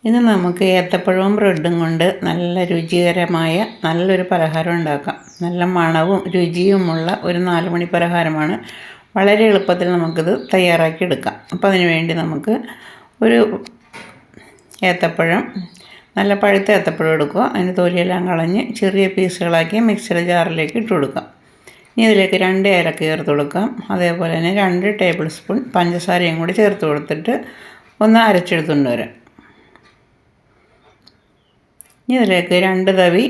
ഇന്ന് നമുക്ക് ഏത്തപ്പഴവും ബ്രെഡും കൊണ്ട് നല്ല രുചികരമായ നല്ലൊരു പലഹാരം ഉണ്ടാക്കാം. നല്ല മണവും രുചിയുമുള്ള ഒരു 4 മണി പലഹാരമാണ്. വളരെ എളുപ്പത്തിൽ നമുക്കിത് തയ്യാറാക്കി എടുക്കാം. അപ്പോൾ അതിന് വേണ്ടി നമുക്ക് ഒരു ഏത്തപ്പഴം, നല്ല പഴുത്ത ഏത്തപ്പഴം എടുക്കുക. അതിന് തൊലിയെല്ലാം കളഞ്ഞ് ചെറിയ പീസുകളാക്കി മിക്സിയുടെ ജാറിലേക്ക് ഇട്ട് കൊടുക്കാം. ഇനി ഇതിലേക്ക് 2 ഏലക്ക ചേർത്ത് കൊടുക്കാം. അതേപോലെ തന്നെ 2 ടേബിൾ സ്പൂൺ പഞ്ചസാരയും കൂടി ചേർത്ത് കൊടുത്തിട്ട് ഒന്ന് അരച്ചെടുത്തുകൊണ്ട് വരാം. ഇനി ഇതിലേക്ക് 2 തവി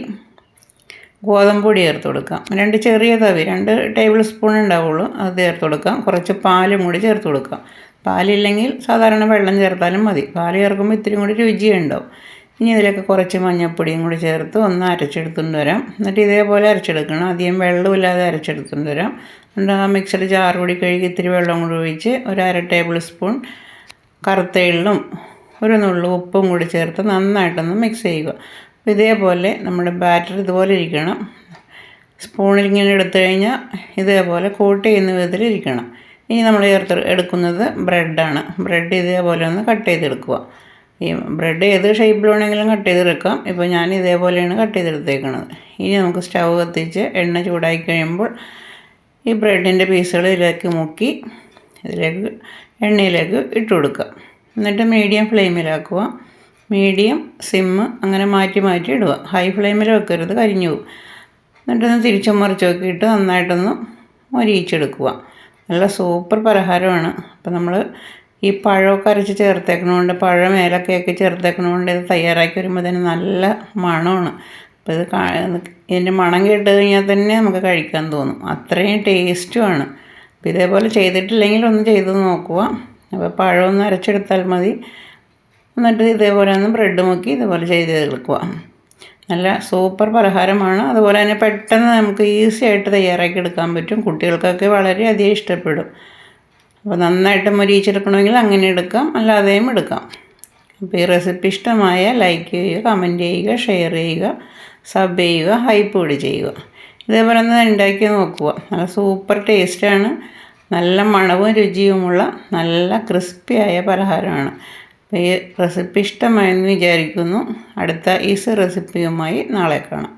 ഗോതമ്പ് പൊടി ചേർത്ത് കൊടുക്കാം. 2 ചെറിയ തവി, 2 ടേബിൾ സ്പൂൺ ഉണ്ടാവുള്ളൂ, അത് ചേർത്ത് കൊടുക്കാം. കുറച്ച് പാലും കൂടി ചേർത്ത് കൊടുക്കാം. പാലില്ലെങ്കിൽ സാധാരണ വെള്ളം ചേർത്താലും മതി. പാൽ ചേർക്കുമ്പോൾ ഇത്തിരി കൂടി രുചിയുണ്ടാവും. ഇനി ഇതിലേക്ക് കുറച്ച് മഞ്ഞൾപ്പൊടിയും കൂടി ചേർത്ത് ഒന്ന് അരച്ചെടുത്തുകൊണ്ട് വരാം. എന്നിട്ട് ഇതേപോലെ അരച്ചെടുക്കണം. അധികം വെള്ളമില്ലാതെ അരച്ചെടുത്തുകൊണ്ട് വരാം. എന്നിട്ട് ആ മിക്സിയുടെ ജാർ കൂടി കഴുകി ഇത്തിരി വെള്ളം കൂടി ഒഴിച്ച് ഒരു 1/2 ടേബിൾ സ്പൂൺ കറുത്ത എള്ളും ഒരു നുള്ളു ഉപ്പും കൂടി ചേർത്ത് നന്നായിട്ടൊന്ന് മിക്സ് ചെയ്യുക. അപ്പോൾ ഇതേപോലെ നമ്മുടെ ബാറ്റർ ഇതുപോലെ ഇരിക്കണം. സ്പൂണിൽ ഇങ്ങനെ എടുത്തു കഴിഞ്ഞാൽ ഇതേപോലെ കോട്ട് ചെയ്യുന്ന വിധത്തിൽ ഇരിക്കണം. ഇനി നമ്മൾ എടുക്കുന്നത് ബ്രെഡാണ്. ബ്രെഡ് ഇതേപോലെ ഒന്ന് കട്ട് ചെയ്തെടുക്കുക. ഈ ബ്രെഡ് ഏത് ഷേപ്പിൽ വേണമെങ്കിലും കട്ട് ചെയ്തെടുക്കാം. ഇപ്പോൾ ഞാൻ ഇതേപോലെയാണ് കട്ട് ചെയ്തെടുത്തേക്കുന്നത്. ഇനി നമുക്ക് സ്റ്റൗ കത്തിച്ച് എണ്ണ ചൂടായി കഴിയുമ്പോൾ ഈ ബ്രെഡിൻ്റെ പീസുകൾ ഇതിലേക്ക് മുക്കി ഇതിലേക്ക് എണ്ണയിലേക്ക് ഇട്ട് കൊടുക്കുക. എന്നിട്ട് മീഡിയം ഫ്ലെയിമിലാക്കുക. മീഡിയം, സിമ്മ് അങ്ങനെ മാറ്റി മാറ്റി ഇടുക. ഹൈ ഫ്ലെയിമിൽ വെക്കരുത്, കരിഞ്ഞു പോകും. എന്നിട്ടൊന്ന് തിരിച്ചും മറിച്ച് നോക്കിയിട്ട് നന്നായിട്ടൊന്ന് മൊരിയിച്ചെടുക്കുക. നല്ല സൂപ്പർ പലഹാരമാണ്. അപ്പോൾ നമ്മൾ ഈ പഴമൊക്കെ അരച്ച് ചേർത്തേക്കണതുകൊണ്ട്, പഴം ഏലക്കയൊക്കെ ചേർത്തേക്കണതുകൊണ്ട് ഇത് തയ്യാറാക്കി വരുമ്പോൾ തന്നെ നല്ല മണമാണ്. അപ്പോൾ ഇതിൻ്റെ മണം കേട്ട് കഴിഞ്ഞാൽ തന്നെ നമുക്ക് കഴിക്കാൻ തോന്നും. അത്രയും ടേസ്റ്റുമാണ്. അപ്പോൾ ഇതേപോലെ ചെയ്തിട്ടില്ലെങ്കിൽ ഒന്ന് ചെയ്ത് നോക്കുക. അപ്പോൾ പഴമൊന്ന് അരച്ചെടുത്താൽ മതി. എന്നിട്ട് ഇതേപോലെ ഒന്ന് ബ്രെഡ് മുക്കി ഇതേപോലെ ചെയ്ത് എടുക്കുക. നല്ല സൂപ്പർ പലഹാരമാണ്. അതുപോലെ തന്നെ പെട്ടെന്ന് നമുക്ക് ഈസി ആയിട്ട് തയ്യാറാക്കി എടുക്കാൻ പറ്റും. കുട്ടികൾക്കൊക്കെ വളരെയധികം ഇഷ്ടപ്പെടും. അപ്പോൾ നന്നായിട്ട് മൊരിയിച്ചെടുക്കണമെങ്കിൽ അങ്ങനെ എടുക്കാം, അല്ലാതെയും എടുക്കാം. അപ്പോൾ ഈ റെസിപ്പി ഇഷ്ടമായ ലൈക്ക് ചെയ്യുക, കമൻറ്റ് ചെയ്യുക, ഷെയർ ചെയ്യുക, സബ് ചെയ്യുക, ഹൈപ്പ് കൂടി ചെയ്യുക. ഇതേപോലെ ഒന്ന് ഉണ്ടാക്കി നോക്കുക. നല്ല സൂപ്പർ ടേസ്റ്റാണ്. നല്ല മണവും രുചിയുമുള്ള നല്ല ക്രിസ്പിയായ പലഹാരമാണ്. അപ്പോൾ ഈ റെസിപ്പി ഇഷ്ടമായെന്ന് വിചാരിക്കുന്നു. അടുത്ത ഈസി റെസിപ്പിയുമായി നാളെ കാണാം.